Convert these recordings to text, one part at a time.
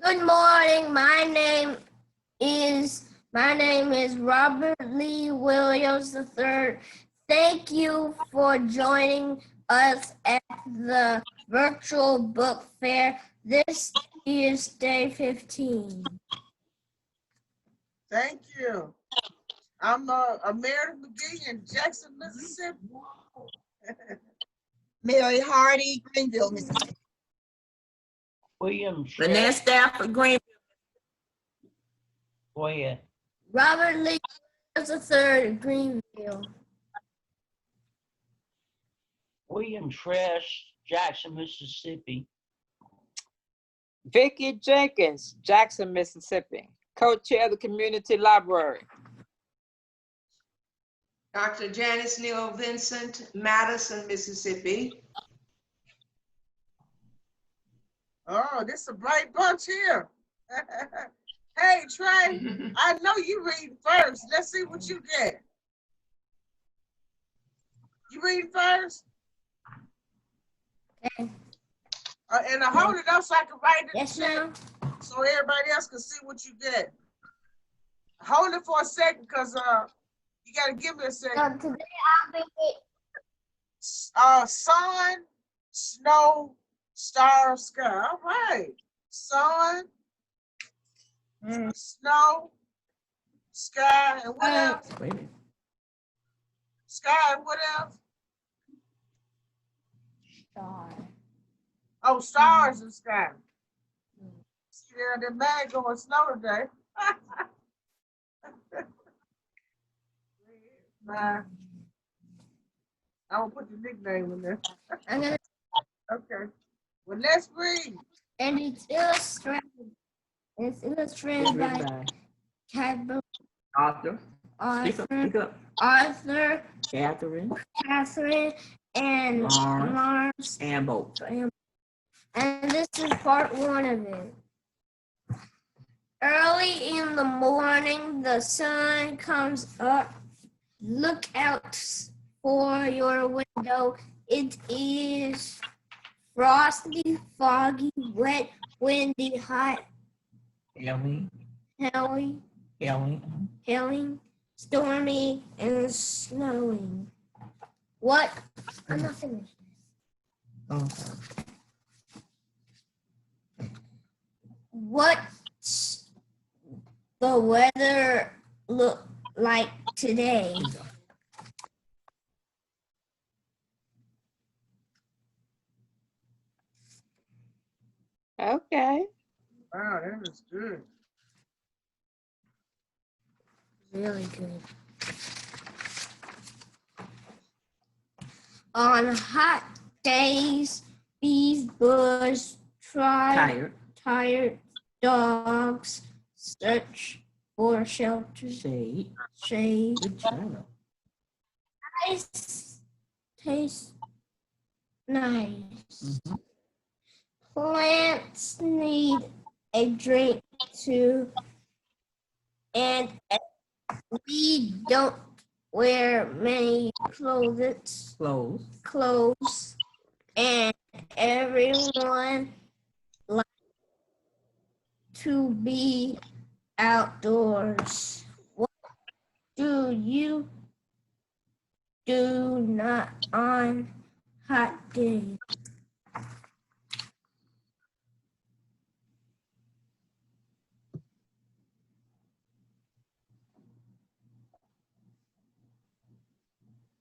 Good morning. My name is Robert Lee Williams III. Thank you for joining us at the virtual book fair. This is day 15. Thank you. I'm Meredith McGee in Jackson, Mississippi. Mary Hardy, Greenville, Mississippi. William Lynette Stafford, Greenville. Go ahead. Robert Lee Williams III, Greenville. William Trash, Jackson, Mississippi. Vicki Jenkins, Jackson, Mississippi. Co-chair of the Community Library. Dr. Janice Neal Vincent, Madison, Mississippi. Oh, this is a bright bunch here. Hey, Trey, I know you read first. Let's see what you get. You read first? Okay. And I hold it up so I can write it. Yes, ma'am. So everybody else can see what you get. Hold it for a second, because you got to give me a second. Today I'll be Sun, snow, star, sky. All right. Sun, snow, sky, and what else? Sky, and what else? star. Oh, stars and sky. See there, the man going snow today. Nah. I will put your nickname in there. I'm gonna, Okay. Well, let's read. and it's illustrated. It's illustrated by Cadbury. Arthur. Speak up. Arthur, Catherine. and Lawrence Ambo. And this is part 1 of it. Early in the morning, the sun comes up. Look out for your window. It is frosty, foggy, wet, windy, hot, hailing, stormy, and snowing. What? I'm not finished. What's the weather look like today? Okay. Wow, that is good. Really good. On hot days, these birds tired dogs search for shelter. Shade. Ice tastes nice. Plants need a drink too, and we don't wear many clothes, and everyone likes to be outdoors. What do you do not on hot days?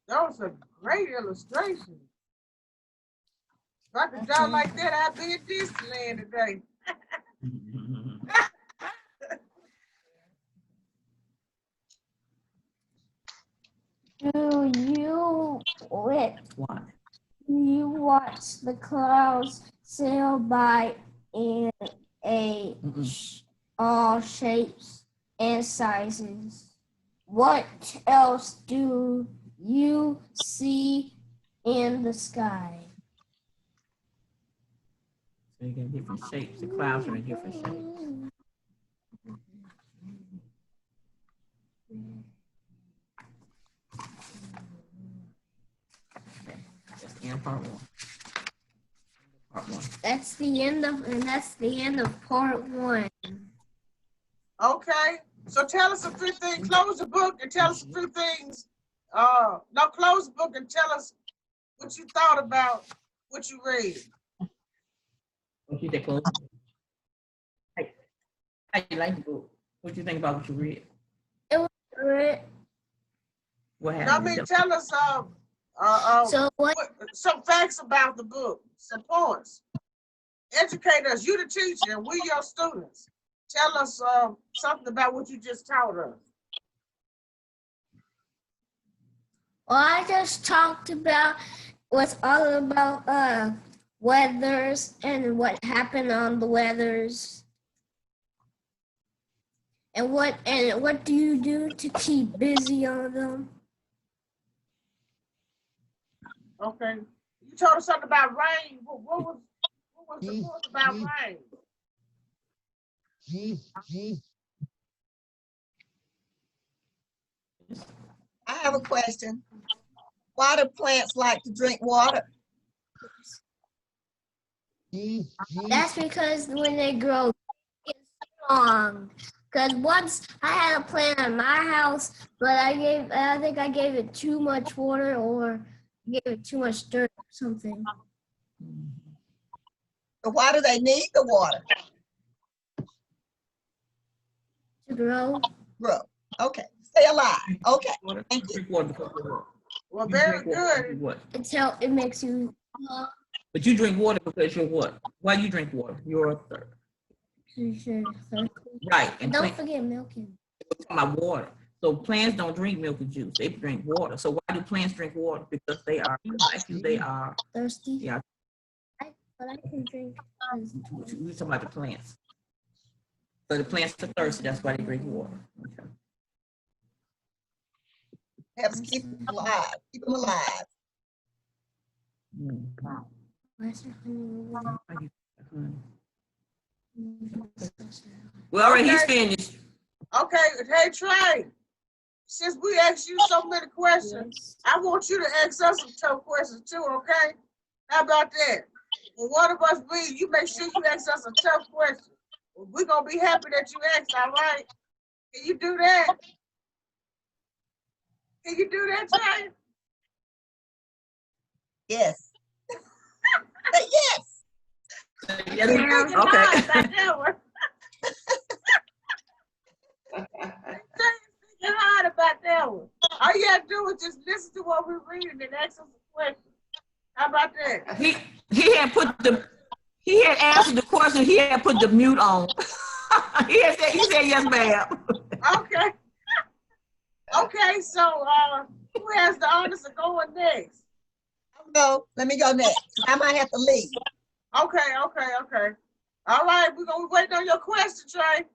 That was a great illustration. If I could draw like that, I'd be at Disneyland today. Do you watch the clouds sail by in all shapes and sizes? What else do you see in the sky? So you got different shapes. The clouds are in different shapes. That's in part 1. Part one. That's the end of part 1. Okay. So tell us a few things. Close the book and tell us a few things. No, close the book and tell us what you thought about what you read. What you think, Chloe? Hey, how you like the book? What you think about what you read? It was good. What I happened? mean, tell us So what? some facts about the book, some points. Educate us. You the teacher, and we your students. Tell us something about what you just taught us. Well, I just talked about what's all about weathers and what happened on the weathers. And what do you do to keep busy on them? Okay. You told us something about rain. What was the point about rain? I have a question. Why do plants like to drink water? That's because when they grow, it's strong. Because once I had a plant in my house, but I think I gave it too much water or gave it too much dirt or something. So why do they need the water? To grow. Grow. Okay. Stay alive. Okay. Thank you. Drink water because of what? Well, You very drink water because good. of what? It makes you But you drink water because you're what? Why you drink water? You're a third. thirsty. Right. And don't forget milking. We're talking about water. So plants don't drink milk and juice. They drink water. So why do plants drink water? Because they are like you. They are. Thirsty. Yeah. But I can drink. We're talking about the plants. So the plants are thirsty. That's why they drink water. Okay. Helps keep them alive. Keep them alive. Well, all right, he's Okay. finished. Okay. Hey, Trey. Since we asked you so many questions, I want you to ask us some tough questions too, okay? How about that? When one of us read, you make sure you ask us a tough question. We're going to be happy that you asked, all right? Can you do that? Can you do that, Trey? Yes. Say yes. Yeah, Thinking hard okay. about that one. Thinking hard about that one. All you have to do is just listen to what we're reading and ask us a question. How about that? He had answered the question. He had put the mute on. he said yes, ma'am. Okay. Okay, so who has the honors of going next? Go. Let me go next. I might have to leave. Okay. All right, we're gonna wait on your question, Trey.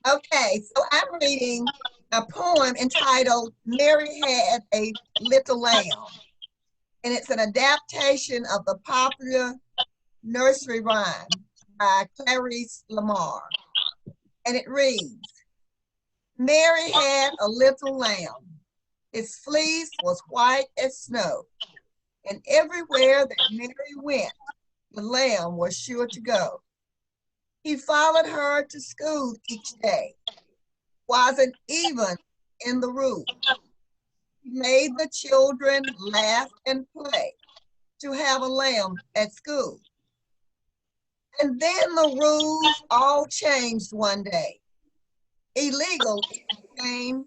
Okay, so I'm reading a poem entitled Mary Had a Little Lamb. And it's an adaptation of the popular nursery rhyme by Clarice Lamar. And it reads, Mary had a little lamb. Its fleece was white as snow. And everywhere that Mary went, the lamb was sure to go. He followed her to school each day, wasn't even in the room. He made the children laugh and play to have a lamb at school. And then the rules all changed one day. Illegal it became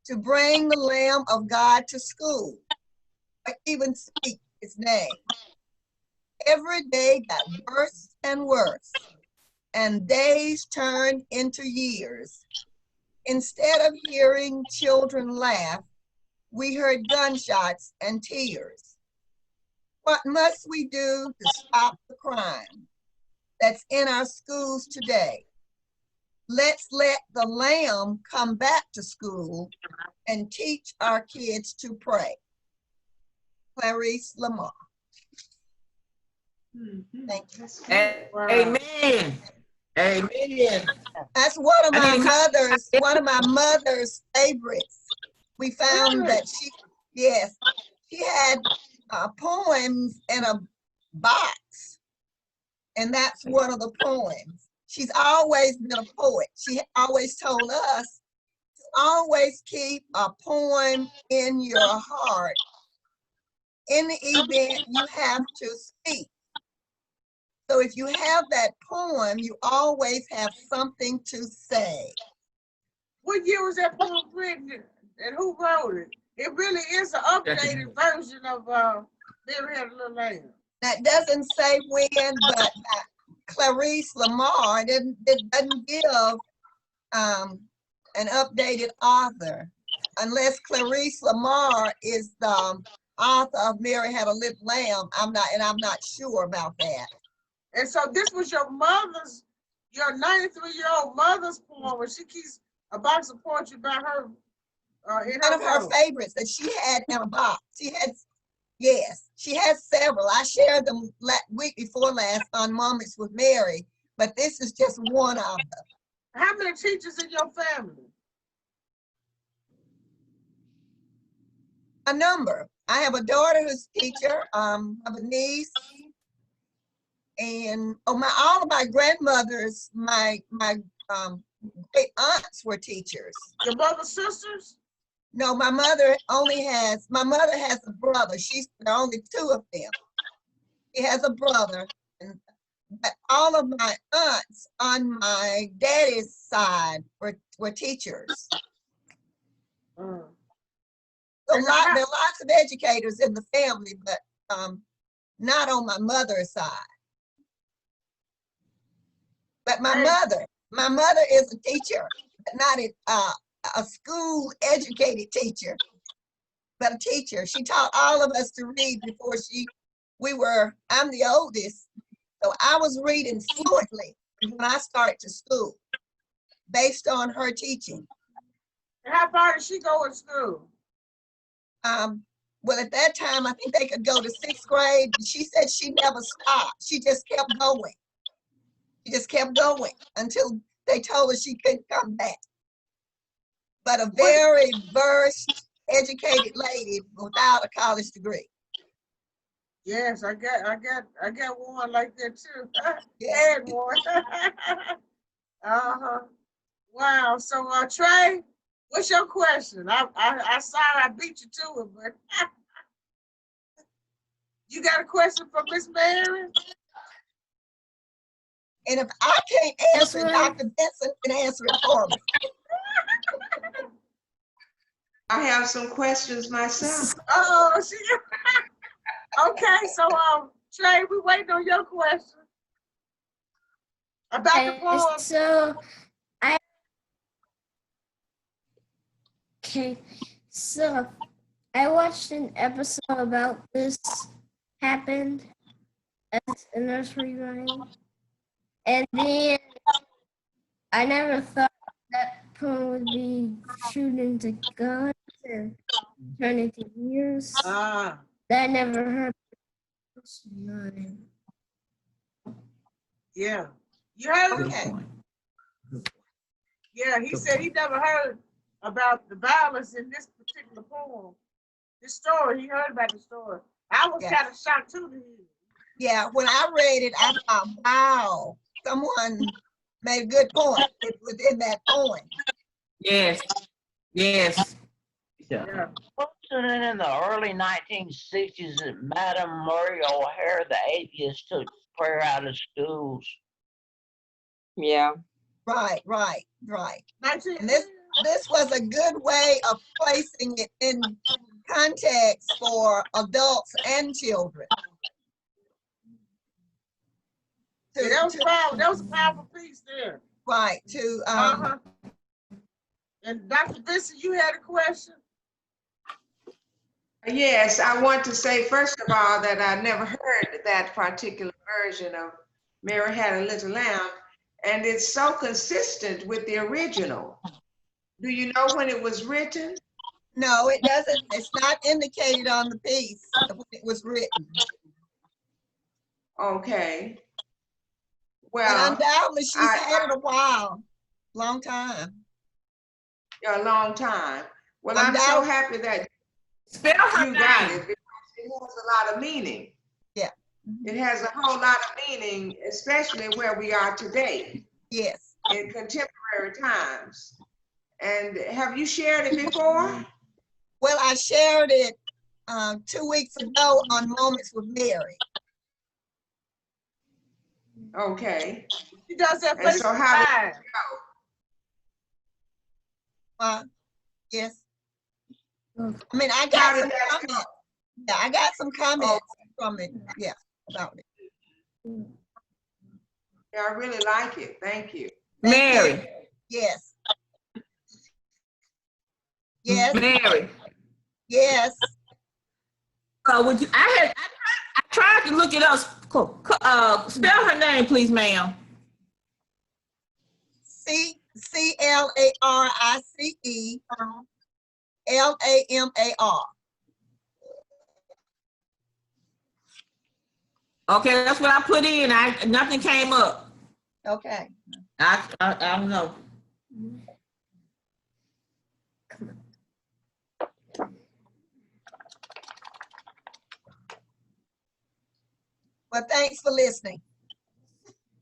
to bring the Lamb of God to school, or even speak his name. Every day got worse and worse, and days turned into years. Instead of hearing children laugh, we heard gunshots and tears. What must we do to stop the crime that's in our schools today? Let's let the lamb come back to school and teach our kids to pray. Clarice Lamar. Thank you. Amen. Amen. That's one of my mother's favorites. We found that yes, she had poems in a box, and that's one of the poems. She's always been a poet. She always told us to always keep a poem in your heart. In the event you have to speak. So if you have that poem, you always have something to say. What year was that poem written and who wrote it? It really is an updated version of Mary Had a Little Lamb. That doesn't say when, but Clarice Lamar it doesn't give an updated author unless Clarice Lamar is the author of Mary Had a Little Lamb. I'm not sure about that. And so this was your 93-year-old mother's poem, where she keeps a box of poetry about her in One of her room. favorites that she had in a box. She had several. I shared them week before last on Moments with Mary, but this is just one of them. How many teachers in your family? A number. I have a daughter who's a teacher. I have a niece, and all of my grandmothers, my great aunts were teachers. Your mother's sisters? No, my mother has a brother. There are only two of them. She has a brother, but all of my aunts on my daddy's side were teachers. Mm. So there are lots of educators in the family, but not on my mother's side. But my mother is a teacher, but not a school educated teacher, but a teacher. She taught all of us to read before I'm the oldest, so I was reading fluently when I started to school based on her teaching. And how far did she go in school? Well, at that time, I think they could go to 6th grade. She said she never stopped. She just kept going. She just kept going until they told her she couldn't come back. But a very versed, educated lady without a college degree. Yes, I got one like that too. Yeah. Had one. Wow. So Trey, what's your question? I sorry I beat you to it, but you got a question for Miss Mary? And if I can't answer it, Dr. Benson can answer it for me. I have some questions myself. Oh, okay. So Trey, we waiting on your question about the poem. So I watched an episode about this happened as a nursery rhyme, and then I never thought that poem would be shoot into guns and turn into years. That I never heard this rhyme. Yeah. You heard it? Okay. Yeah, he said he never heard about the violence in this particular poem. This story, he heard about the story. I was kind of shocked too to hear. Yeah, when I read it, I thought, wow, someone made a good point. It was in that poem. Yes. Yes. Yeah. Wasn't it in the early 1960s that Madam Murray O'Hare, the atheist, took prayer out of schools? Yeah. Right. And 19 this was a good way of placing it in context for adults and children. that was a powerful piece there. Right, And Dr. Vincent, you had a question? Yes, I want to say, first of all, that I never heard that particular version of Mary Had a Little Lamb, and it's so consistent with the original. Do you know when it was written? No, it doesn't. It's not indicated on the piece when it was written. Okay. But Well, undoubtedly, she's had it a while, long time. a long time. Well, I'm so happy that Spell her you got name. it. has a lot of meaning. Yeah. It has a whole lot of meaning, especially where we are today Yes. in contemporary times. And have you shared it before? Well, I shared it 2 weeks ago on Moments with Mary. Okay. She does that And so how did it FaceTime. go? Yes. I mean, I How got did some that go? comments. Yeah, I got some comments from it. Yeah, about it. Yeah, I really like it. Thank you. Thank you. Mary, Yes. Yes. Mary. Yes. Would you? I tried to look it up. Spell her name, please, ma'am. CLARICE LAMAR. Okay, that's what I put in. Nothing came up. Okay. I don't know. Well, thanks for listening.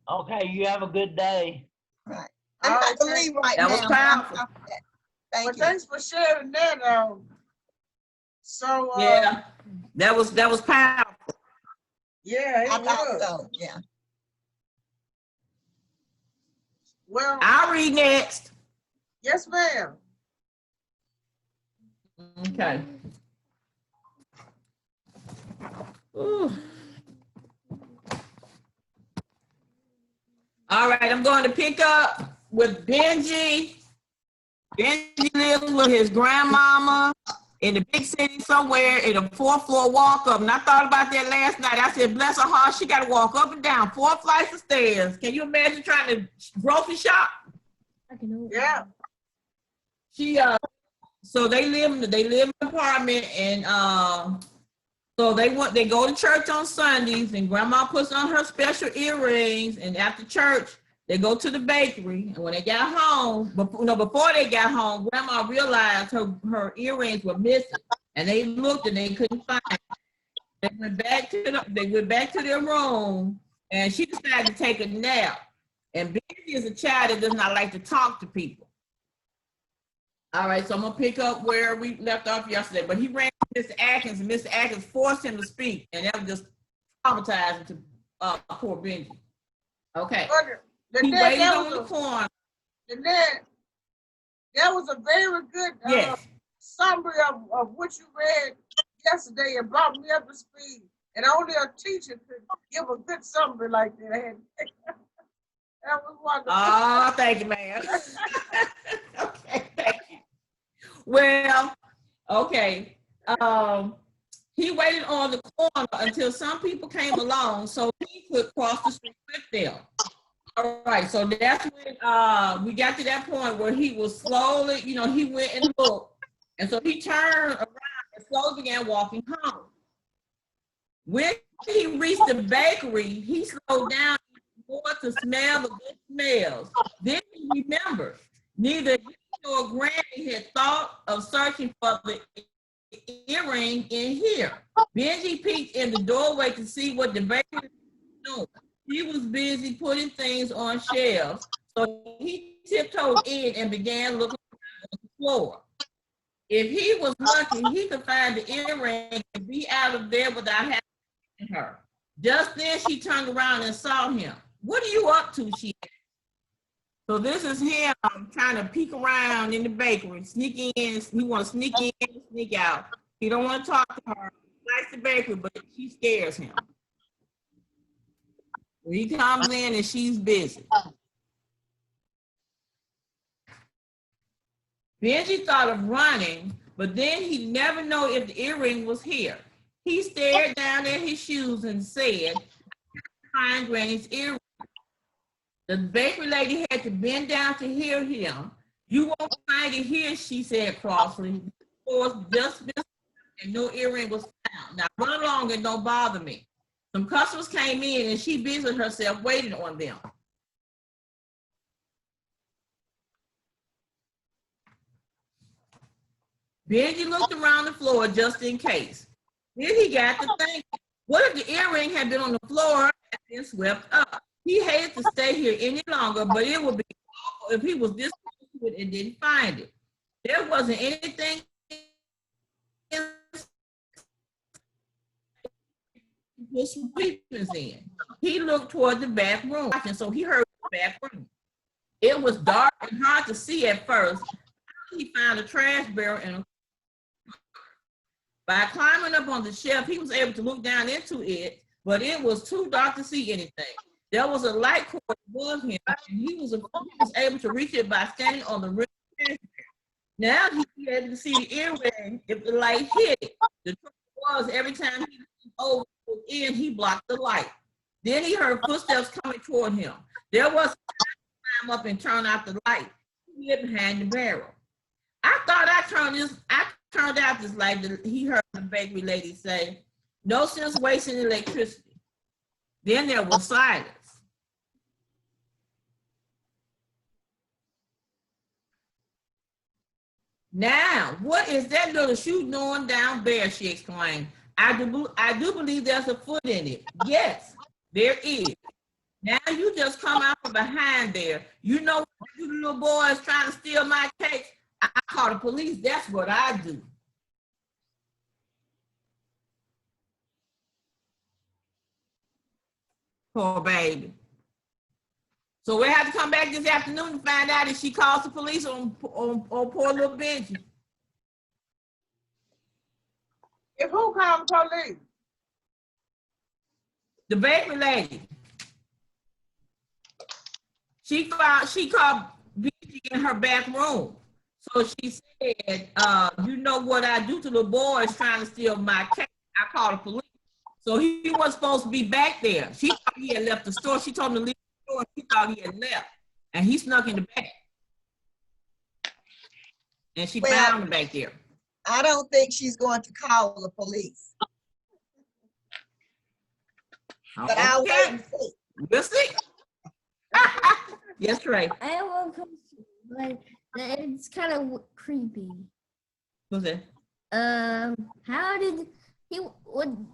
Okay, you have a good day. Right. I'm about to leave right That now. was powerful. Thank Well, you. thanks for sharing that. So Yeah, that was powerful. yeah, it I thought was. so. Yeah. Well, I'll read next. yes, ma'am. Okay. Ooh. All right, I'm going to pick up with Benji. Benji lives with his grandmama in the big city somewhere in a 4th floor walk up. And I thought about that last night. I said, bless her heart, she got to walk up and down 4 flights of stairs. Can you imagine trying to grocery shop? Yeah. She so they live in an apartment, and so they go to church on Sundays, and grandma puts on her special earrings, and after church they go to the bakery. And when they got home, before they got home, grandma realized her earrings were missing, and they looked and they couldn't find it. They went back to their room, and she decided to take a nap. And Benji is a child that does not like to talk to people. All right, so I'm gonna pick up where we left off yesterday. But he ran to Mr. Atkins, and Mr. Atkins forced him to speak, and that was just traumatizing to poor Benji. Okay, he waited on the corner. That was a very good Yes. summary of what you read yesterday. It brought me up to speed. And only a teacher could give a good summary like that. That was wonderful. Oh, thank you, ma'am. Okay, thank you. Well, okay. He waited on the corner until some people came along so he could cross the street with them. All right, so that's when we got to that point where he was slowly, he went and looked. And so he turned around and slowly began walking home. When he reached the bakery, he slowed down more to smell the good smells. Then he remembered neither he nor Granny had thought of searching for the earring in here. Benji peeked in the doorway to see what the bakery was doing. He was busy putting things on shelves, so he tiptoed in and began looking on the floor. If he was lucky, he could find the earring and be out of there without having to her. Just then she turned around and saw him. What are you up to? She asked. So this is him trying to peek around in the bakery, sneak in. He wants to sneak in, sneak out. He don't want to talk to her. He likes the bakery, but she scares him. He comes in and she's busy. Benji thought of running, but then he'd never know if the earring was here. He stared down at his shoes and said, "Find Granny's earring." The bakery lady had to bend down to hear him. "You won't find it here," she said crossly. "The floor's just missing and no earring was found. Now run along and don't bother me." Some customers came in and she busied herself waiting on them. Benji looked around the floor just in case. Then he got to think, what if the earring had been on the floor and been swept up? He hated to stay here any longer, but it would be awful if he was this close to it and didn't find it. There wasn't anything put some sweepings in. He looked toward the back room, and so he heard the back room. It was dark and hard to see at first. He found a trash barrel and by climbing up on the shelf, he was able to look down into it, but it was too dark to see anything. There was a light cord above him, and he was able to reach it by standing on the rim of the trash barrel. Now he was able to see the earring if the light hit it. The trouble was every time he looked over in, he blocked the light. Then he heard footsteps coming toward him. There was time to climb up and turn out the light. He hid behind the barrel. I thought I turned out this light. He heard the bakery lady say, "No sense wasting electricity." Then there was silence. "Now, what is that little shoe going down there?" she exclaimed. I do believe there's a foot in it." "Yes, there is." "Now you just come out from behind there. You know what you little boys trying to steal my cake? I call the police. That's what I do." Poor baby. So we have to come back this afternoon to find out if she calls the police on poor little Benji. If who called the police? The bakery lady. She called Benji in her back room. So she said, "You know what I do to the boys trying to steal my cake? I call the police." So he was supposed to be back there. She thought he had left the store. She told him to leave the store. He thought he had left. And he snuck in the back. And she found him back there. I don't think she's going to call the police. But I'll wait and see. We'll see. Yes, right. I have one question, but it's kind of creepy. Who's that? How did would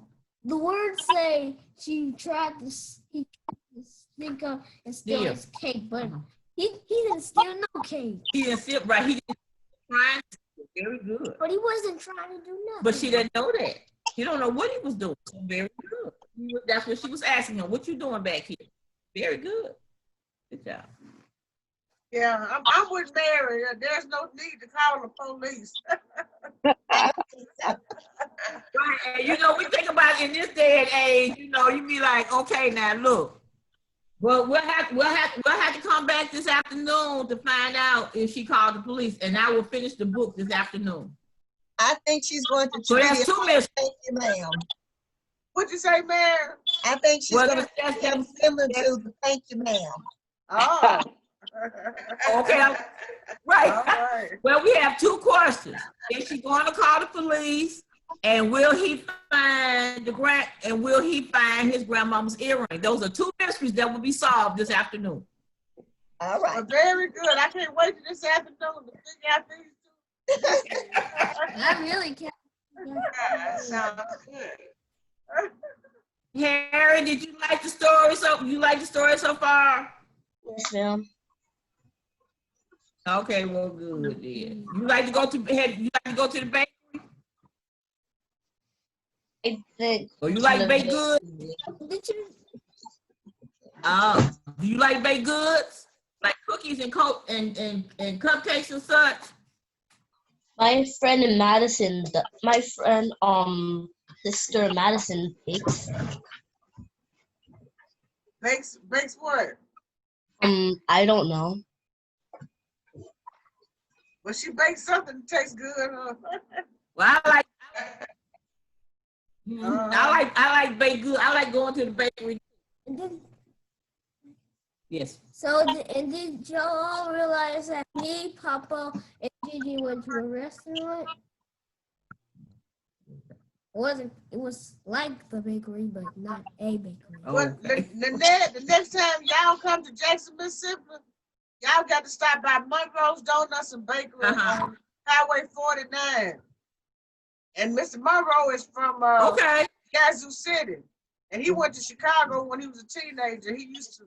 the words say he tried to sneak up and steal his cake, but he didn't steal no cake. He didn't steal, right? He didn't try to steal. Very good. But he wasn't trying to do nothing. But she didn't know that. She don't know what he was doing. So very good. That's what she was asking him. "What you doing back here?" Very good. Good job. Yeah, I'm with Mary. There's no need to call the police. Right, and you know, we think about it in this day and age, you know, you be like, okay, now look. Well, we'll have to come back this afternoon to find out if she called the police, and I will finish the book this afternoon. I think she's going to So treat that's it. two mysteries. Thank you, ma'am. What'd you say, Mary? I think she's Well, going to treat them similar to the thank you, ma'am. Oh. Okay, All right. right. Well, we have two questions. Is she going to call the police? And will he find will he find his grandmama's earring? Those are two mysteries that will be solved this afternoon. All right. Well, very good. I can't wait till this afternoon to figure out these two. I really can't. Yeah, sounds good. Harry, did you like the story? So far? Yes, ma'am. Okay, well, good then. You like to go to the bakery? I think. Or you like baked goods? Did you? Do you like baked goods? Like cookies and cupcakes and such? My friend in Madison, sister Madison bakes. Bakes what? I don't know. Well, she bakes something that tastes good. Huh? Well, I like baked goods. I like going to the bakery. Yes. So, did y'all realize that me, Papa, and Gigi went to a restaurant? It was like the bakery, but not a bakery. Oh, Well, okay. the next time y'all come to Jackson, Mississippi, y'all got to stop by Monroe's Donuts and Bakery on Highway 49. And Mr. Monroe is from Okay. Yazoo City. And he went to Chicago when he was a teenager. He used to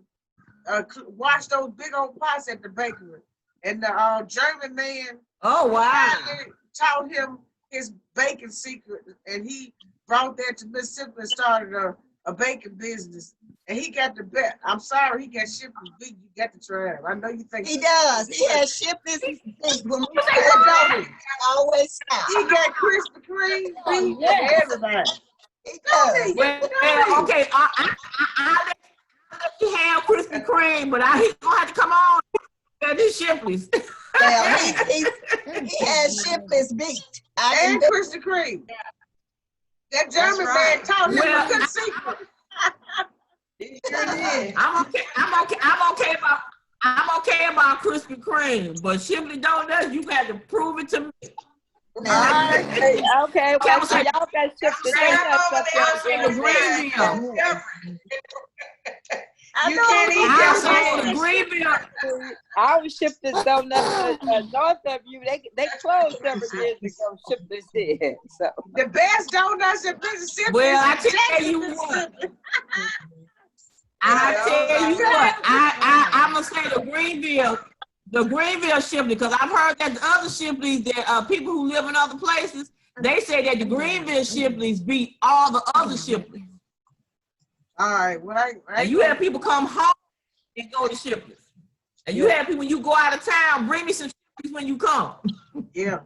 wash those big old pots at the bakery. And the German man Oh, wow. taught him his baking secret. And he brought that to Mississippi and started a baking business. And he got the best. I'm sorry, he got Shipley's beat. You got to try him. I know you think He does. He has Shipley's beat. When we always stop. he got Krispy Kreme beat yes. and everybody. He does. Well, okay. I'll let you have Krispy Kreme, but he's gonna have to come on and do Shipley's. Well, he has Shipley's beat. And Krispy Kreme. That German man taught him a good secret. He sure did. I'm okay about Krispy Kreme, but Shipley Donuts, you got to prove it to me. Okay, well, so y'all got Shipley Donuts up there. Greenville. You can't eat I that. saw Greenville. Our Shipley's Donuts north of you, they closed several years ago. Shipley's did. So The best donuts in Mississippi. Well, I is in tell you Jackson, what. Mississippi. I'm gonna say the Greenville Shipley, because I've heard that the other Shipleys, that people who live in other places, they say that the Greenville Shipleys beat all the other Shipleys. All right, well, And you have people come home and go to Shipley's. And you have people, when you go out of town, bring me some Shipleys when you come. Yeah.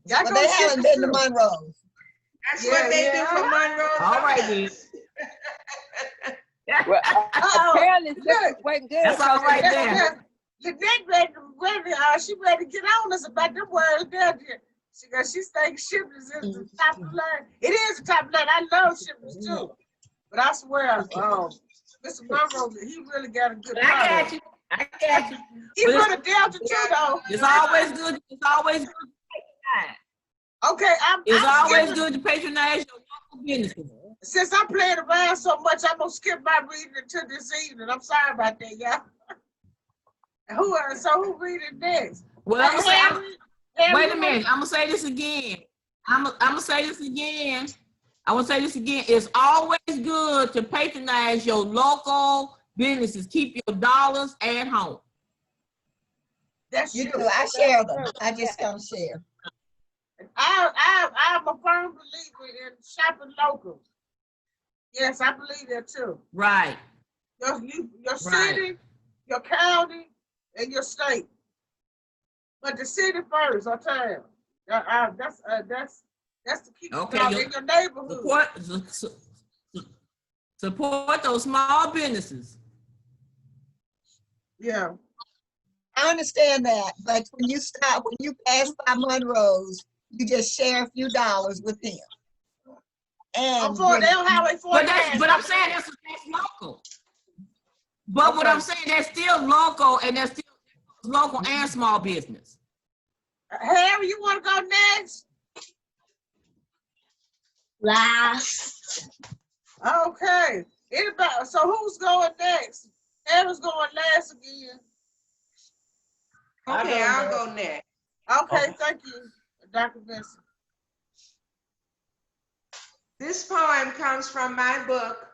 But they haven't been to Monroe. That's what they do for Monroe. All right, then. well, apparently Shipley's wasn't good. That's all right there. Lynette she ready to get on us about them words there. She's thinking Shipley's is the top of the line. It is the top of the line. I love Shipley's too. But I swear, Mr. Monroe, he really got a good I got you. He run a Delta too, though. It's always good. It's always good to patronize. Okay, It's always good to patronize your local businesses. Since I'm playing around so much, I'm gonna skip my reading until this evening. I'm sorry about that, y'all. Who reading next? Well, Harry, wait a minute. I'm gonna say this again. I'm gonna say this again. It's always good to patronize your local businesses. Keep your dollars at home. That's You do. I share them. I just don't share. I'm a firm believer in shopping local. Yes, I believe that too. Right. Your city, your county, and your state. But the city first, I tell you. That's the key. Okay, In your neighborhood. Support those small businesses. Yeah. I understand that, but when you pass by Monroe's, you just share a few dollars with them. And Highway 40. But I'm saying that's local. But what I'm saying, that's still local, and that's still local and small business. Harry, you want to go next? Last. Okay. Anybody? So who's going next? Harry's going last again. Okay, I'll go next. Okay, thank you, Dr. Vincent. This poem comes from my book,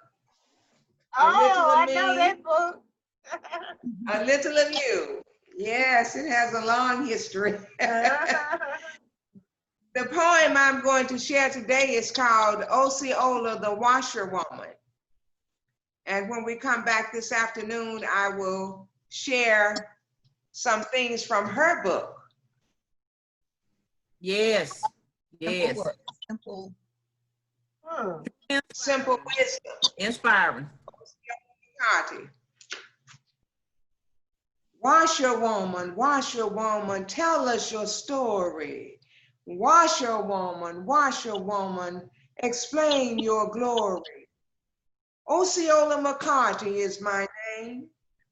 I know that book. A Little of You. Yes, it has a long history. The poem I'm going to share today is called Osceola, the Washerwoman. And when we come back this afternoon, I will share some things from her book. Yes. Yes. Simple wisdom. Inspiring. Party. Washerwoman, tell us your story. Washerwoman, explain your glory. Osceola McCarty is my name.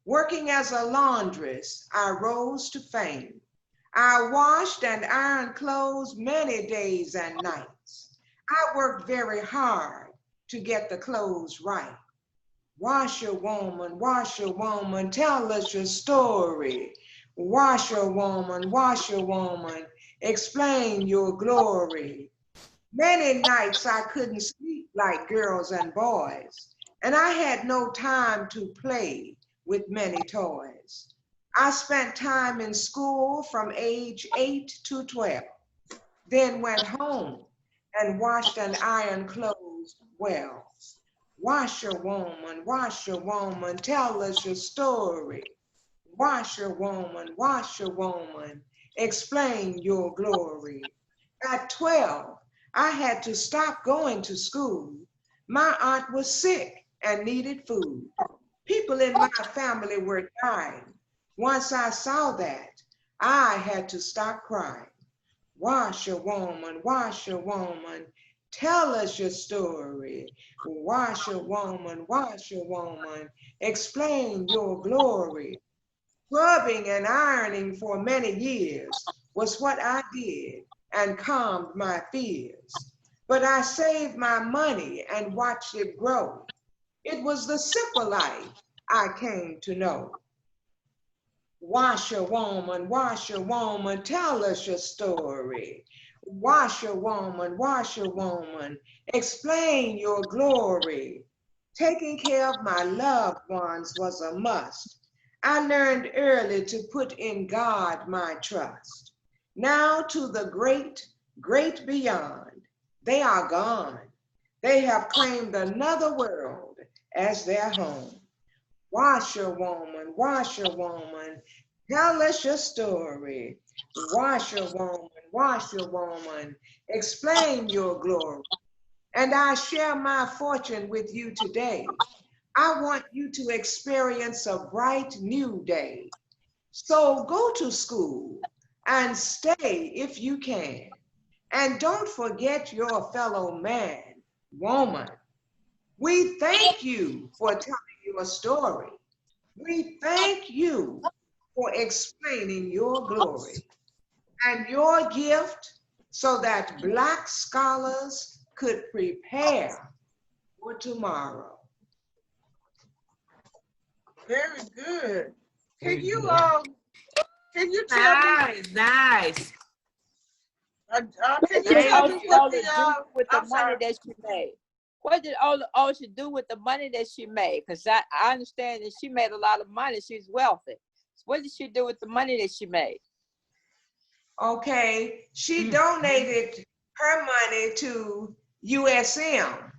Working as a laundress, I rose to fame. I washed and ironed clothes many days and nights. I worked very hard to get the clothes right. Washerwoman, tell us your story. Washerwoman, explain your glory. Many nights I couldn't sleep like girls and boys, and I had no time to play with many toys. I spent time in school from age 8 to 12, then went home and washed and ironed clothes well. Washer woman, tell us your story. Washer woman, explain your glory. At 12, I had to stop going to school. My aunt was sick and needed food. People in my family were dying. Once I saw that, I had to stop crying. Washer woman, tell us your story. Washer woman, explain your glory. Scrubbing and ironing for many years was what I did and calmed my fears. But I saved my money and watched it grow. It was the simple life I came to know. Washer woman, tell us your story. Washer woman, explain your glory. Taking care of my loved ones was a must. I learned early to put in God my trust. Now to the great, great beyond, they are gone. They have claimed another world as their home. Washer woman, tell us your story. Washer woman, explain your glory. And I share my fortune with you today. I want you to experience a bright new day. So go to school and stay if you can. And don't forget your fellow man, woman. We thank you for telling your story. We thank you for explaining your glory and your gift so that Black scholars could prepare for tomorrow. Very good. Very Can you good. tell me? Nice. Can you Did tell me what Osceola the do with the I'm money sorry. that she made? What did Osceola do with the money that she made? Because I understand that she made a lot of money. She's wealthy. So what did she do with the money that she made? Okay, she donated her money to USM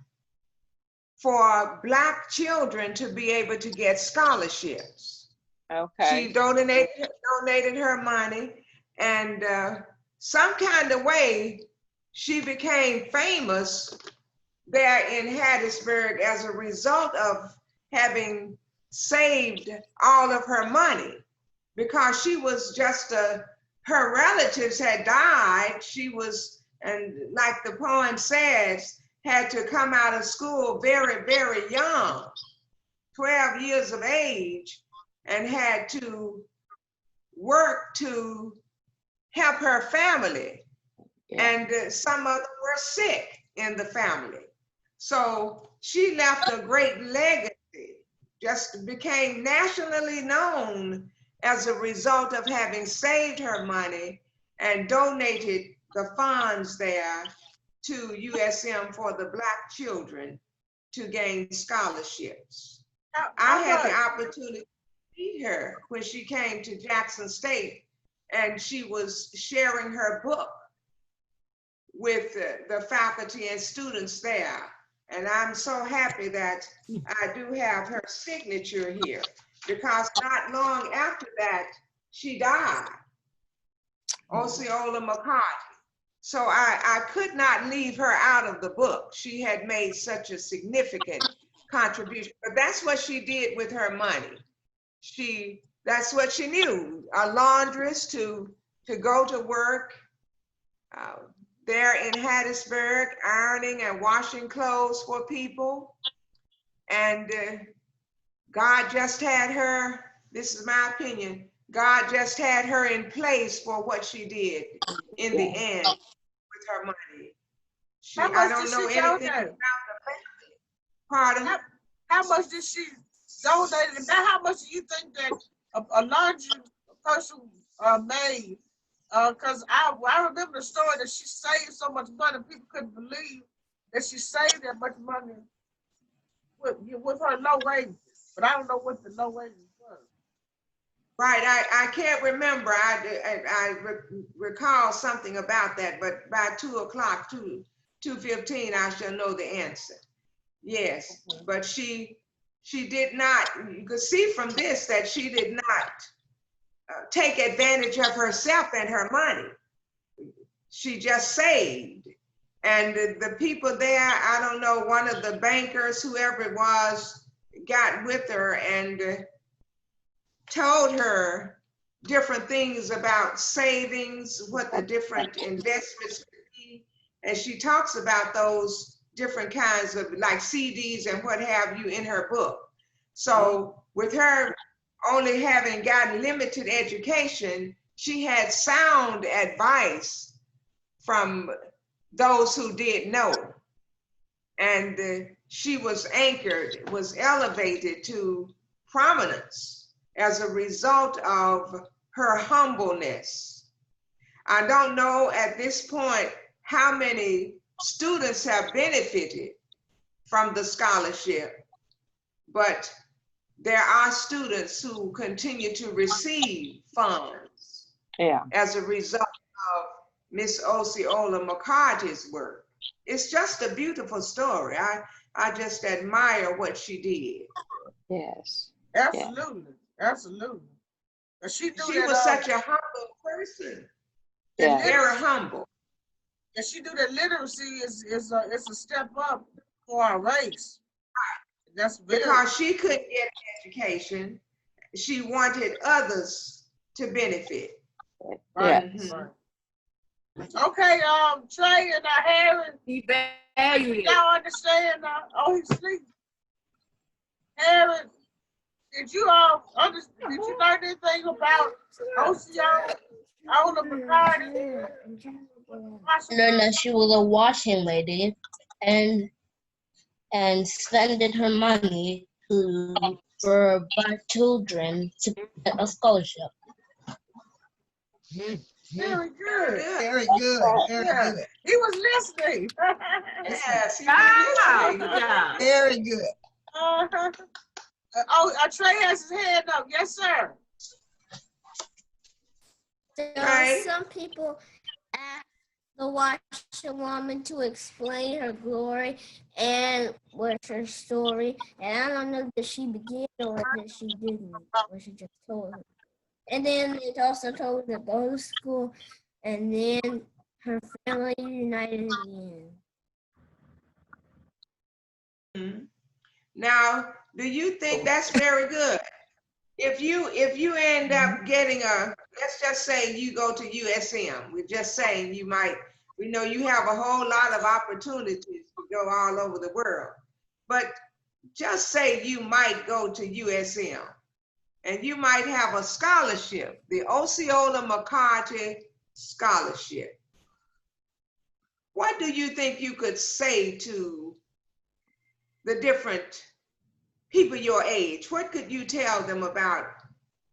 for Black children to be able to get scholarships. Okay. She donated her money, and some kind of way she became famous there in Hattiesburg as a result of having saved all of her money, because she was just her relatives had died. She was, and like the poem says, had to come out of school very, very young, 12 years of age, and had to work to help her family. Yeah. And some of them were sick in the family. So she left a great legacy, just became nationally known as a result of having saved her money and donated the funds there to USM for the Black children to gain scholarships. I had the opportunity to meet her when she came to Jackson State, and she was sharing her book with the faculty and students there. And I'm so happy that I do have her signature here, because not long after that, she died, Osceola McCarthy. So I could not leave her out of the book. She had made such a significant contribution, but that's what she did with her money. That's what she knew, a laundress to go to work there in Hattiesburg, ironing and washing clothes for people. And God just had her, this is my opinion, God just had her in place for what she did in the end with her money. I don't know anything about the family. Pardon? How much did she donate? Now, how much do you think that a laundry person made Cause I remember the story that she saved so much money, people couldn't believe that she saved that much money with her low wages. But I don't know what the low wages was. Right, I can't remember. I recall something about that, but by 2 o'clock, 2:15, I shall know the answer. Yes, but she did not, you could see from this that she did not take advantage of herself and her money. She just saved. And the people there, I don't know, one of the bankers, whoever it was, got with her and told her different things about savings, what the different investments could be. And she talks about those different kinds of like CDs and what have you in her book. So with her only having gotten limited education, she had sound advice from those who did know. And she was anchored, was elevated to prominence as a result of her humbleness. I don't know at this point how many students have benefited from the scholarship, but there are students who continue to receive funds as a result of Miss Osceola McCarty's work. It's just a beautiful story. I just admire what she did. Yes. Absolutely. Absolutely. But she was such a humble person. Yeah. Very humble. And she knew that literacy is a step up for our race. That's because she couldn't get an education. She wanted others to benefit. Right. Yes. Right. Okay, Trey and Harry. He valued it. Y'all understand now? Oh, he's asleep. Harry, did you understand? Did you learn anything about Osceola? McCarty? Learned that she was a washing lady and sending her money for black children to get a scholarship. Very good. Very good. Very good. He was listening. Yes, he was listening. Yeah. Very good. Trey has his hand up. Yes, sir. Right. Some people ask the washerwoman to explain her glory and what's her story. And I don't know that she began or that she didn't, or she just told her. And then it also told her to go to school, and then her family united again. Now, do you think that's very good? If you end up getting let's just say you go to USM, we're just saying you might, we know you have a whole lot of opportunities to go all over the world, but just say you might go to USM and you might have a scholarship, the Osceola McCarty Scholarship. What do you think you could say to the different people your age? What could you tell them about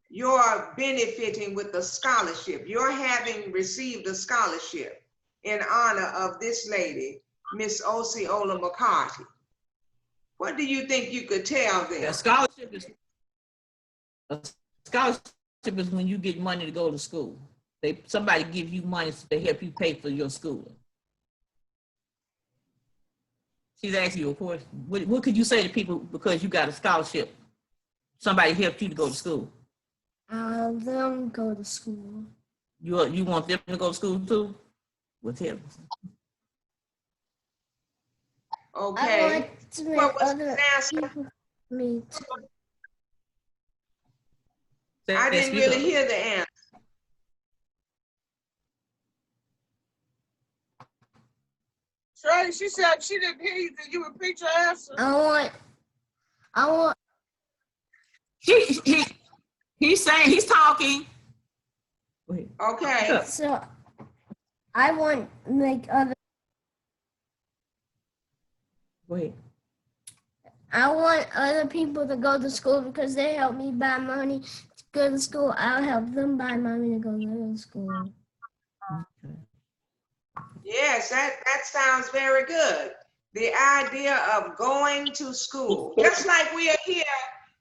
your benefiting with the scholarship, your having received a scholarship in honor of this lady, Miss Osceola McCarty? What do you think you could tell them? A scholarship is when you get money to go to school. Somebody give you money to help you pay for your schooling. She's asking you a question. What could you say to people because you got a scholarship? Somebody helped you to go to school. Them go to school. You want them to go to school too? With him. Okay. I want to make other people me too. I didn't really hear the answer. Trey, she said she didn't hear you. Did you repeat your answer? I want. He's saying, he's talking. Okay. So I want to make other. Go ahead. I want other people to go to school because they help me buy money to go to school. I'll help them buy money to go to school. Yes, that sounds very good. The idea of going to school, just like we are here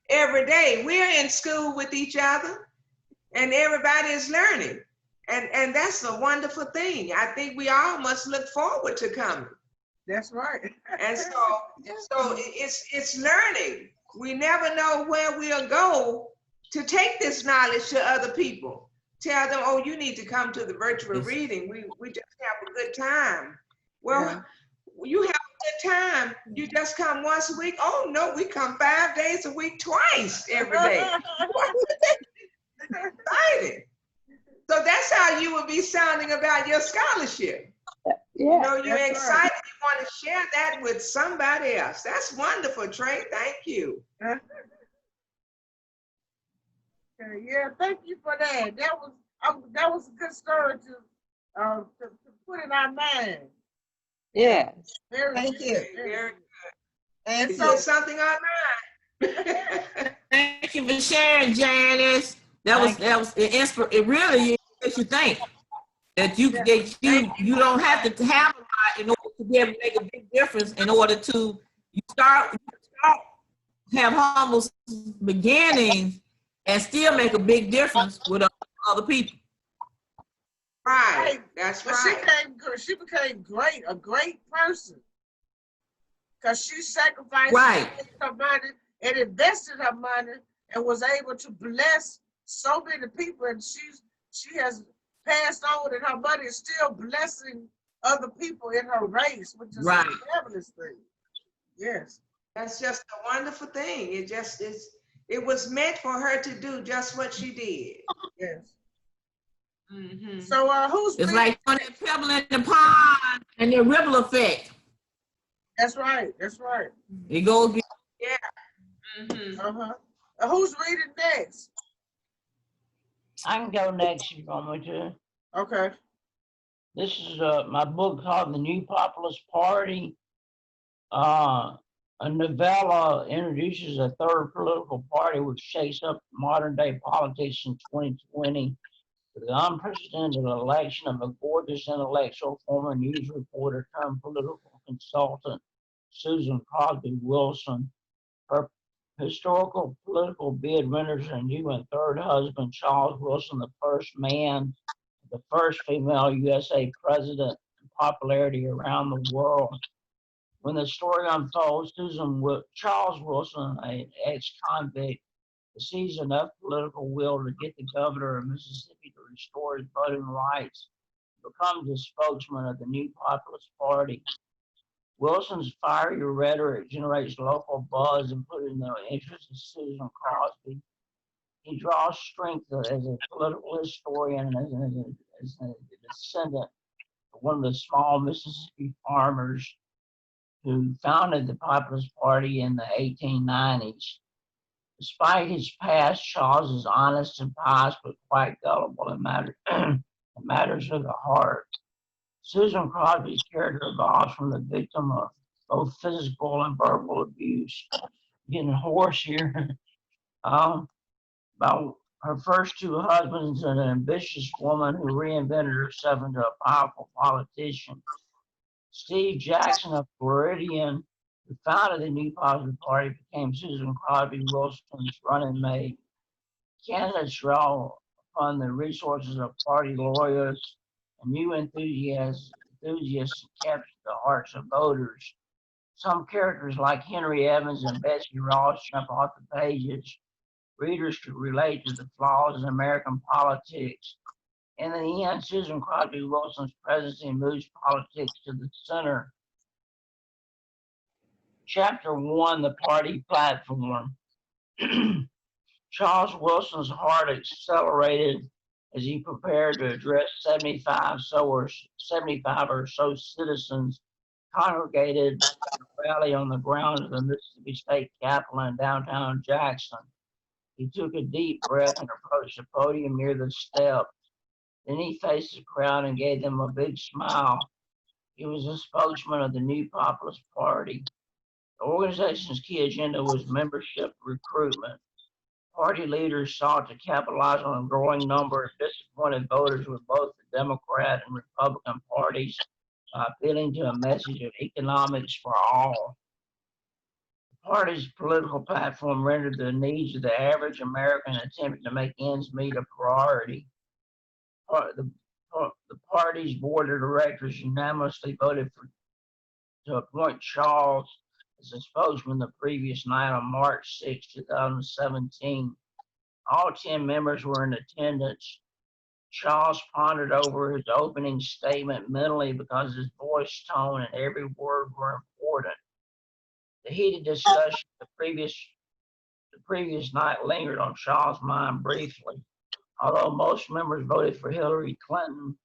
every day. We're in school with each other, and everybody is learning. And that's a wonderful thing. I think we all must look forward to coming. That's right. And so it's learning. We never know where we'll go to take this knowledge to other people. Tell them, oh, you need to come to the virtual reading. We just have a good time. Well, you have a good time. You just come once a week. Oh no, we come 5 days a week, twice every day. Exciting. So that's how you would be sounding about your scholarship. Yeah. You know, you're That's excited. right. You want to share that with somebody else. That's wonderful, Trey. Thank you. Yeah, thank you for that. That was a good story to put in our mind. Yes. Very Thank good, you. very Very good. And Is so, there something on mine? Thank you for sharing, Janice. That was it really makes you think that you don't have to have a lot in order to be able to make a big difference. In order to start have humble beginnings and still make a big difference with other people. Right. That's But right. she became a great person. Because she sacrificed her money and invested her money and was able to bless so many people. And she has passed on, and her money is still blessing other people in her race, which is a fabulous thing. Yes. That's just a wonderful thing. It was meant for her to do just what she did. Yes. Mm-hmm. So who's It's like that pebble in the pond and the ripple effect. That's right. That's right. It goes. Yeah. Mm-hmm. Who's reading next? I can go next if you want me to. Okay. This is my book called The New Populist Party. A novella introduces a third political party which shakes up modern day politics in 2020 with the unprecedented election of a gorgeous intellectual, former news reporter turned political consultant, Susan Crosby Wilson. Her historical political bid renders her new and third husband, Charles Wilson, the first man, the first female USA president in popularity around the world. When the story unfolds, Charles Wilson, an ex-convict, sees enough political will to get the governor of Mississippi to restore his voting rights, becomes the spokesman of the new Populist Party. Wilson's fiery rhetoric generates local buzz, including the interest of Susan Crosby. He draws strength as a political historian and as a descendant of one of the small Mississippi farmers who founded the Populist Party in the 1890s. Despite his past, Charles is honest and pious, but quite gullible in matters of the heart. Susan Crosby's character evolves from the victim of both physical and verbal abuse. Getting hoarse here. About her first two husbands and an ambitious woman who reinvented herself into a powerful politician. Steve Jackson of Floridian, who founded the New Populist Party, became Susan Crosby Wilson's running mate. Candidates draw upon the resources of party lawyers and new enthusiasts capture the hearts of voters. Some characters like Henry Evans and Betsy Ross jump off the pages. Readers could relate to the flaws in American politics. In the end, Susan Crosby Wilson's presidency moves politics to the center. Chapter 1, the party platform. Charles Wilson's heart accelerated as he prepared to address 75 or so citizens congregated at a rally on the grounds of the Mississippi State Capitol in downtown Jackson. He took a deep breath and approached the podium near the steps. Then he faced the crowd and gave them a big smile. He was a spokesman of the New Populist Party. The organization's key agenda was membership recruitment. Party leaders sought to capitalize on a growing number of disappointed voters with both the Democrat and Republican parties appealing to a message of economics for all. The party's political platform rendered the needs of the average American attempting to make ends meet a priority. The party's board of directors unanimously voted to appoint Charles as a spokesman the previous night on March 6, 2017. All 10 members were in attendance. Charles pondered over his opening statement mentally because his voice, tone, and every word were important. The heated discussion the previous night lingered on Charles' mind briefly. Although most members voted for Hillary Clinton,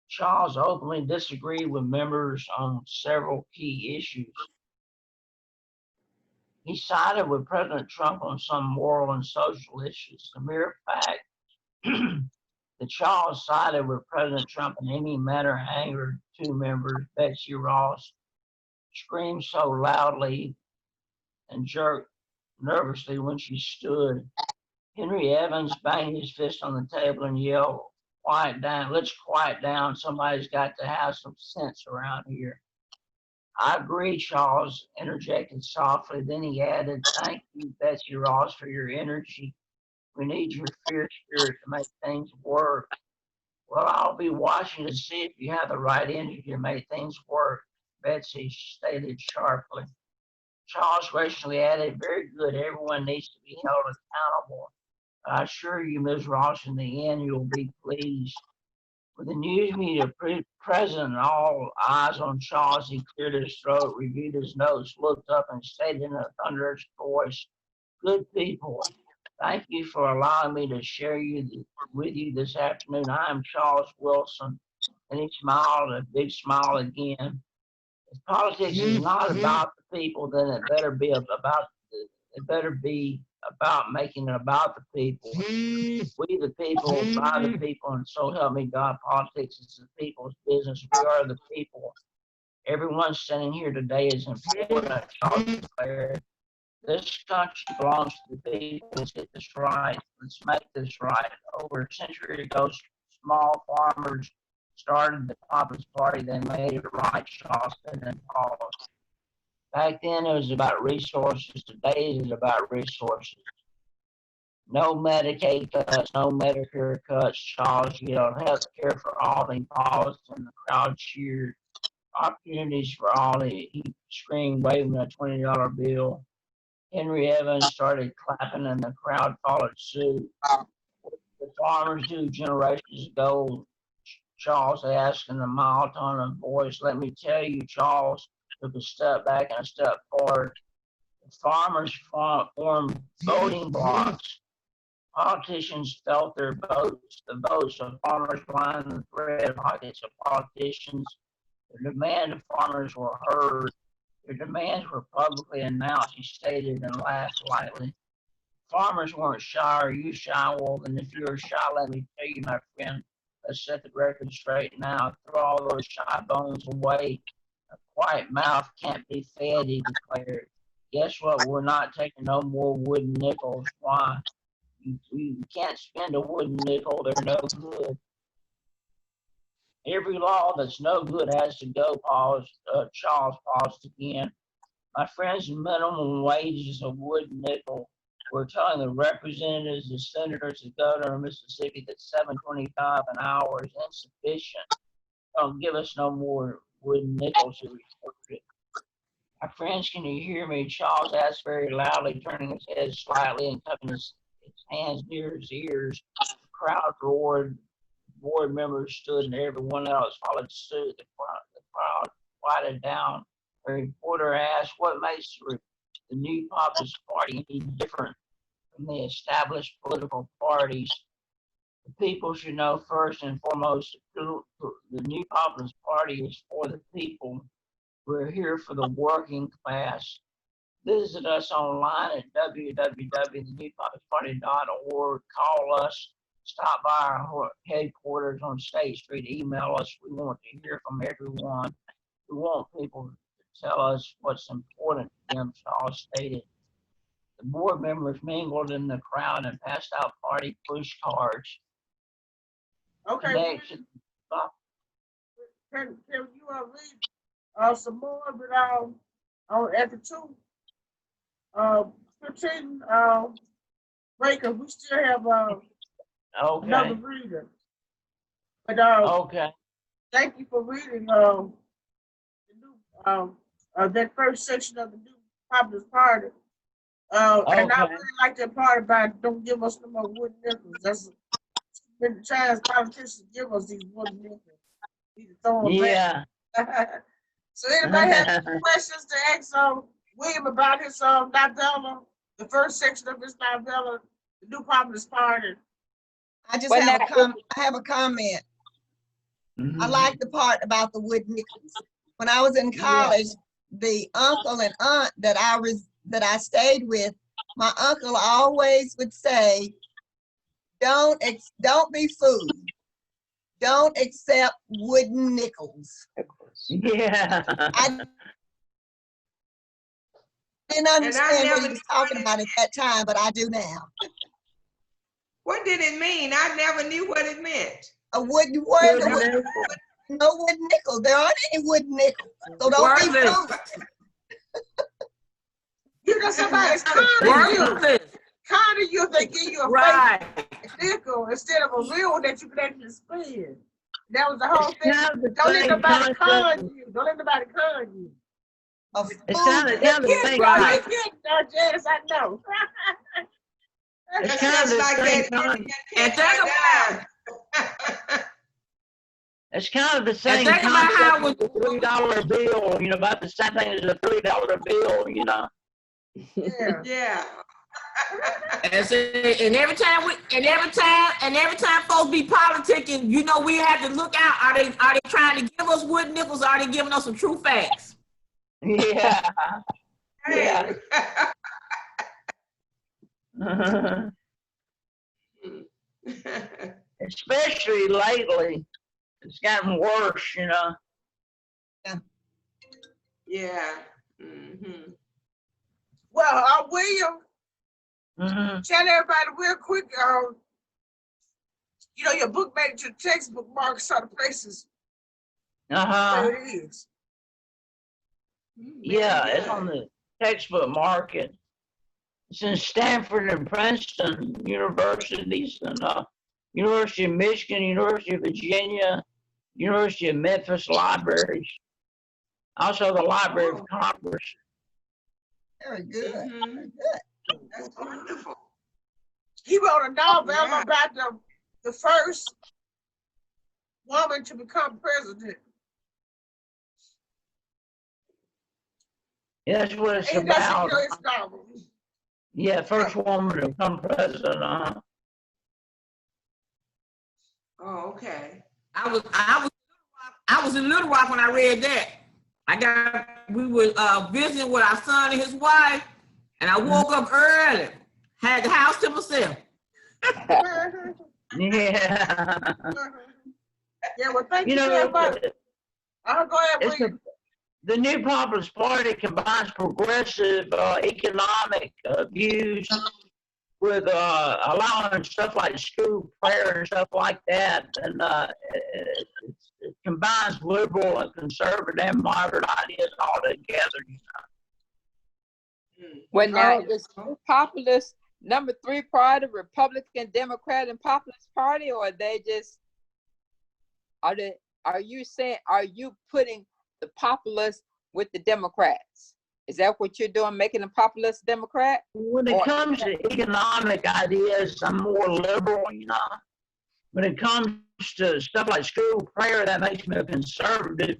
Charles openly disagreed with members on several key issues. He sided with President Trump on some moral and social issues. The mere fact that Charles sided with President Trump in any manner angered two members. Betsy Ross screamed so loudly and jerked nervously when she stood. Henry Evans banged his fist on the table and yelled, "Quiet down, let's quiet down. Somebody's got to have some sense around here." "I agree," Charles interjected softly. Then he added, "Thank you, Betsy Ross, for your energy. We need your fierce spirit to make things work." "Well, I'll be watching to see if you have the right energy to make things work," Betsy stated sharply. Charles graciously added, "Very good. Everyone needs to be held accountable. I assure you, Ms. Ross, in the end, you'll be pleased." With the news media present and all eyes on Charles, he cleared his throat, reviewed his notes, looked up, and stated in a thunderous voice, "Good people, thank you for allowing me to share with you this afternoon. I am Charles Wilson." And he smiled, a big smile again. If politics is not about the people, then it better be about making it about the people. We the people, by the people, and so help me God, politics is the people's business. We are the people. Everyone standing here today is important, Charles declared. This country belongs to the people. Let's get this right. Let's make this right. Over a century ago, small farmers started the Populist Party. They made it right, Charles said, and paused. Back then, it was about resources. Today, it is about resources. No Medicaid cuts, no Medicare cuts, Charles yelled. Health care for all, he paused, and the crowd cheered. Opportunities for all, he screamed, waving a $20 bill. Henry Evans started clapping, and the crowd followed suit. "What did the farmers do generations ago?" Charles asked in a mild tone of voice. "Let me tell you," Charles took a step back and a step forward. "The farmers formed voting blocks. Politicians felt their votes. The votes of farmers lined the thread pockets of politicians. The demand of farmers were heard. Their demands were publicly announced," he stated and laughed lightly. "Farmers weren't shy. Are you shy? Well, then if you're shy, let me tell you, my friend, let's set the record straight now. Throw all those shy bones away. A quiet mouth can't be fed," he declared. "Guess what? We're not taking no more wooden nickels. Why? You can't spend a wooden nickel. They're no good. Every law that's no good has to go." Charles paused again. "My friends, minimum wage is a wooden nickel. We're telling the representatives, the senators, the governor of Mississippi that $7.25 an hour is insufficient. Don't give us no more wooden nickels," he reported. "My friends, can you hear me?" Charles asked very loudly, turning his head slightly and cupping his hands near his ears. The crowd roared. Board members stood and everyone else followed suit. The crowd quieted down. A reporter asked, "What makes the new Populist Party any different from the established political parties?" "The people should know first and foremost, the new Populist Party is for the people. We're here for the working class. Visit us online at www.thenewpopulistparty.org. Call us. Stop by our headquarters on State Street. Email us. We want to hear from everyone. We want people to tell us what's important to them," Charles stated. The board members mingled in the crowd and passed out party push cards. Okay. Next, can you read some more, but on after 2, 15 breakers, we still have another Okay. reader. But Okay. thank you for reading the new that first section of the new Populist Party. And I Okay. really like that part about don't give us no more wooden nickels. That's been the chance politicians give us these wooden nickels. We need to throw them Yeah. back. So anybody have any questions to ask William about his novella, the first section of his novella, the new Populist Party? I just Well, have now, I have a comment. I Mhm. like the part about the wood nickels. When I was in college, the uncle and aunt that I stayed with, my uncle always would say, don't be fooled. Don't accept wooden nickels. Yeah. I didn't understand what he was talking about at that time, but I do now. What did it mean? I never knew what it meant. A wooden word, Wooden no nickel. wooden nickel. There aren't any wooden nickels. So don't be Worthless. fooled. You know somebody's conning you. Worthless. Conning you if they give you a Right. fake nickel instead of a real one that you can actually spend. That was the whole It's thing. kind of the Don't let same nobody con concept. you. Don't let nobody con you. A It's fool. kind of You the get same no, you Right. get no, Janice, I know. It's That's kind of just the like same that concept. And think about It's kind of the and same think about how concept with the $3 bill, about the same thing as a $3 bill, Yeah. Yeah. and say, and every time folks be politicking, we have to look out. Are they trying to give us wood nickels? Or are they giving us some true facts? Yeah. Hey. Yeah. Especially lately, it's gotten worse, Yeah. Mm-hmm. Well, William, Mhm. tell everybody real quick, your book made your textbook marks other places Uh-huh. where it is. Yeah, Very it's on good. the textbook market. It's in Stanford and Princeton universities, and University of Michigan, University of Virginia, University of Memphis libraries, also the Library of Congress. Very good. Mhm. Very good. That's wonderful. He wrote a novel Yeah. about the first woman to become president. Yeah, that's what it's And that's about. his novel. Yeah, first woman to become president. Oh, okay. I was in Little Rock when I read that. We were visiting with our son and his wife, and I woke up early, had the house to myself. Yeah. Yeah, well, thank you very much. Go ahead, William. The new Populist Party combines progressive economic views with allowing stuff like school prayer and stuff like that, and it combines liberal and conservative and moderate ideas all together. well, now is Populist number 3 party, Republican, Democrat, and Populist Party, or are they just are you putting the populists with the Democrats? Is that what you're doing, making them populist Democrat? When it comes to economic ideas, I'm more liberal, When it comes to stuff like school prayer, that makes me a conservative.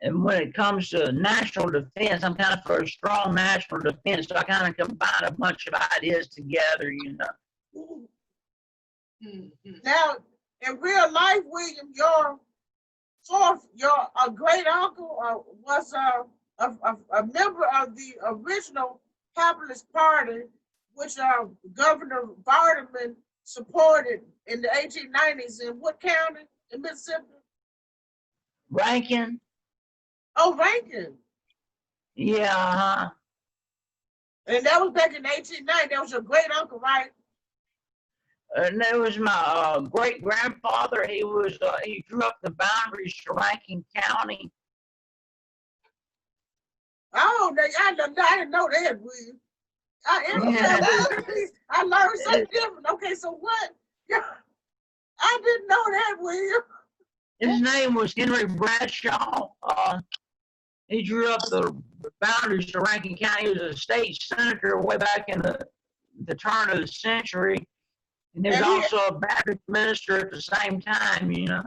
And when it comes to national defense, I'm kind of for a strong national defense. So I kind of combine a bunch of ideas together, Now, in real life, William, your great uncle was a member of the original Populist Party, which Governor Vardaman supported in the 1890s. In what county in Mississippi? Rankin? Oh, Rankin. Yeah. And that was back in 1890. That was your great uncle, right? And there was my great grandfather. He drew up the boundaries to Rankin County. Oh, I didn't know that, William. I learned something different. Okay, so what? I didn't know that, William. His name was Henry Bradshaw. He drew up the boundaries to Rankin County. He was a state senator way back in the turn of the century. And he was also a Baptist minister at the same time, you know.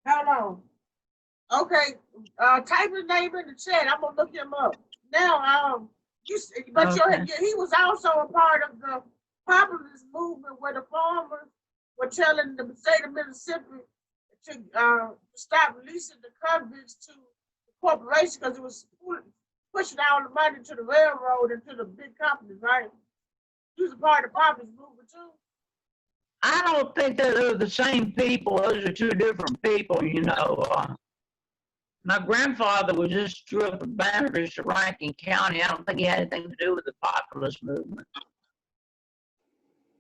Hold on. Okay, type his name in the chat. I'm gonna look him up. Now, he was also a part of the populist movement where the farmers were telling the state of Mississippi to stop releasing the convicts to the corporation because it was pushing all the money to the railroad and to the big companies, right? He was a part of the populist movement too. I don't think that they're the same people. Those are two different people, you know. My grandfather was just drew up the boundaries to Rankin County. I don't think he had anything to do with the populist movement.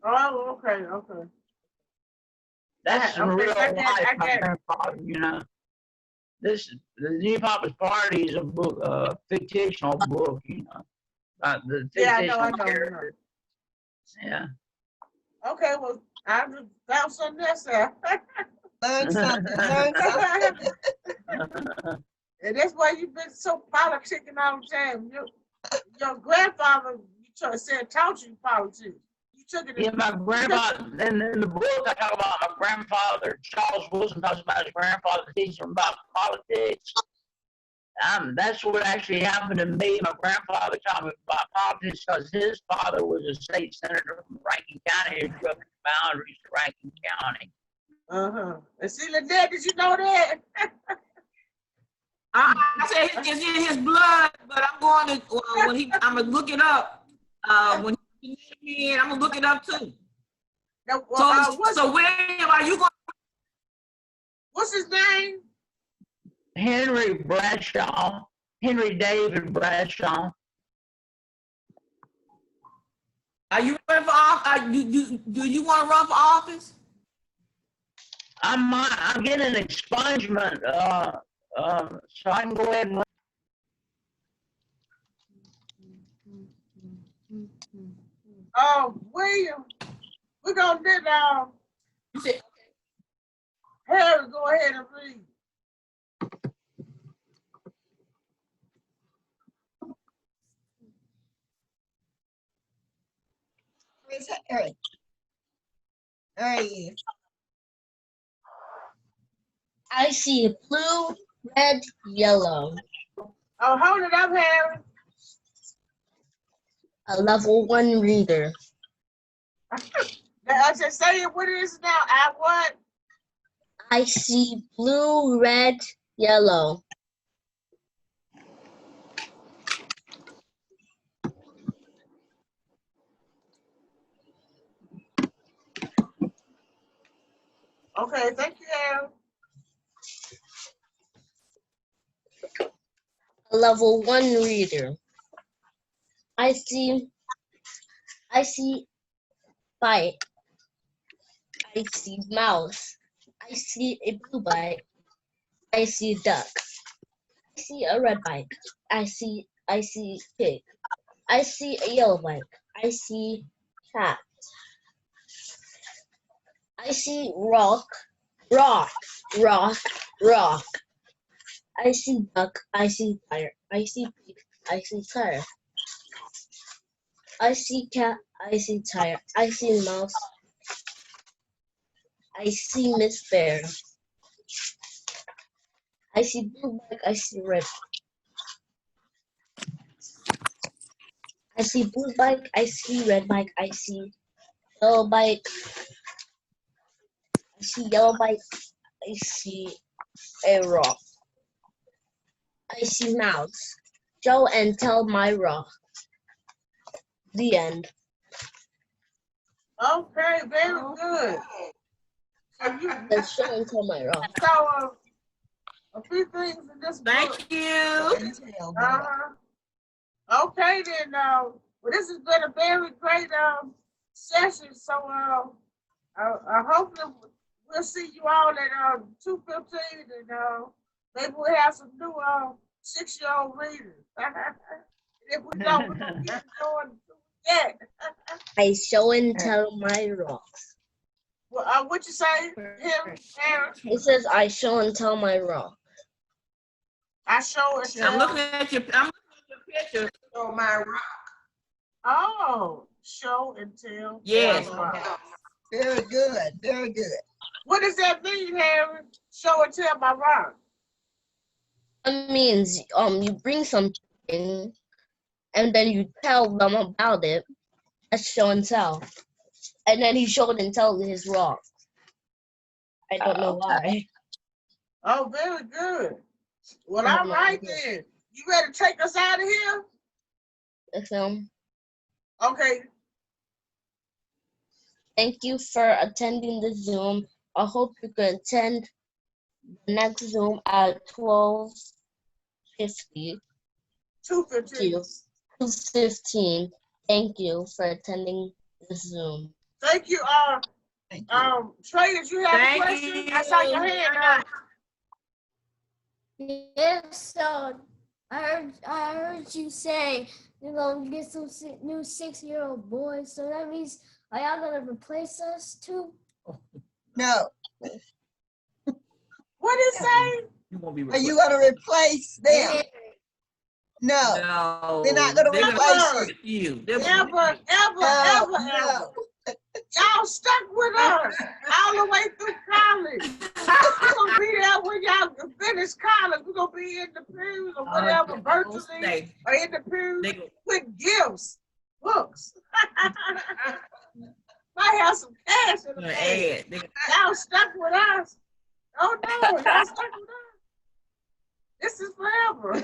Oh, okay. That's in real life, my grandfather, you know. The New Populist Party is a book, a fictional book, you know. The fictional character. Yeah. Okay, well, I just found something else out. Learn something. And that's why you've been so politicking all the time. Your grandfather taught you politics. You took it. Yeah, my grandfather, in the book I talk about my grandfather, Charles Wilson talks about his grandfather teaching him about politics. That's what actually happened to me. My grandfather taught me about politics because his father was a state senator from Rankin County who drew up the boundaries to Rankin County. And see, Lynette, did you know that? I said it's in his blood, but I'm going to I'm gonna look it up. When he in, I'm gonna look it up too. Now, so William, are you going? What's his name? Henry Bradshaw, Henry David Bradshaw. Are you running for office? Do you want to run for office? I'm getting an expungement, so I can go ahead and. William, we're gonna let Harry go ahead and read. Where's Harry? There he is. I see blue, red, yellow. Oh, hold it up, Harry. A level 1 reader. I just say it what it is now. I what? I see blue, red, yellow. Okay, thank you, Harry. A level 1 reader. I see bike. I see mouse. I see a blue bike. I see duck. I see a red bike. I see pig. I see a yellow bike. I see cat. I see rock. I see duck. I see tire. I see pig. I see tire. I see cat. I see tire. I see mouse. I see Miss Bear. I see blue bike. I see red. I see blue bike. I see red bike. I see yellow bike. I see yellow bike. I see a rock. I see mouse. Joe and tell my rock. The end. Okay, very good. Let's show and tell my rock. So, a few things in this book. Thank you. Okay, then. Well, this has been a very great session. So, Hopefully we'll see you all at 2:15, and maybe we'll have some new 6-year-old readers. If we don't, we're gonna keep going. Yeah. I show and tell my rocks. Well, what you say, Aaron? It says I show and tell my rocks. I show and tell. I'm looking at your picture. Oh, my rock. Oh, show and tell. Yes. Very good, very good. What does that mean, Harry? Show and tell my rock. It means you bring something and then you tell them about it. That's show and tell. And then he showed and told his rock. I don't know why. Oh, very good. Well, all right then. You ready to take us out of here? So, Okay. thank you for attending the Zoom. I hope you can attend the next Zoom at 12:50 2:15. 2:15. Thank you for attending the Zoom. Thank you. Thank you. Trey, did you have a Thank question? you. I saw your hand up. Yes, so I heard you say you're gonna get some new 6-year-old boys. So that means are y'all gonna replace us too? No, What did it say? You won't be are you gonna replace them? No, No. they're not gonna They're replace you. with you. Ever. No. Y'all stuck with us all the way through college. We're gonna be there when y'all finish college. We're gonna be in the pews or whatever, virtually, or in the pews with gifts, books. Might have some cash in the bag. Y'all stuck with us. Oh no, y'all stuck with us. This is forever.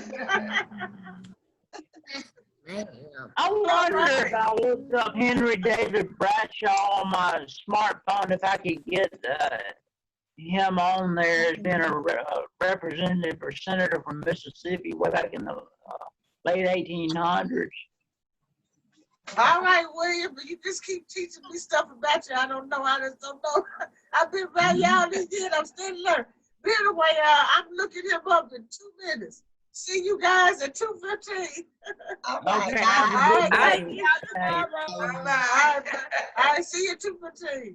I wonder if I looked up Henry David Bradshaw on my smartphone, if I could get him on there as being a representative or senator from Mississippi way back in the late 1800s. All right, William, but you just keep teaching me stuff about you. I don't know. I just don't know. I've been by y'all this year. I'm still learning. But anyway, I'm looking him up in 2 minutes. See you guys at 2:15. All right. Okay. All right. Have a good day. All right. See you at 2:15.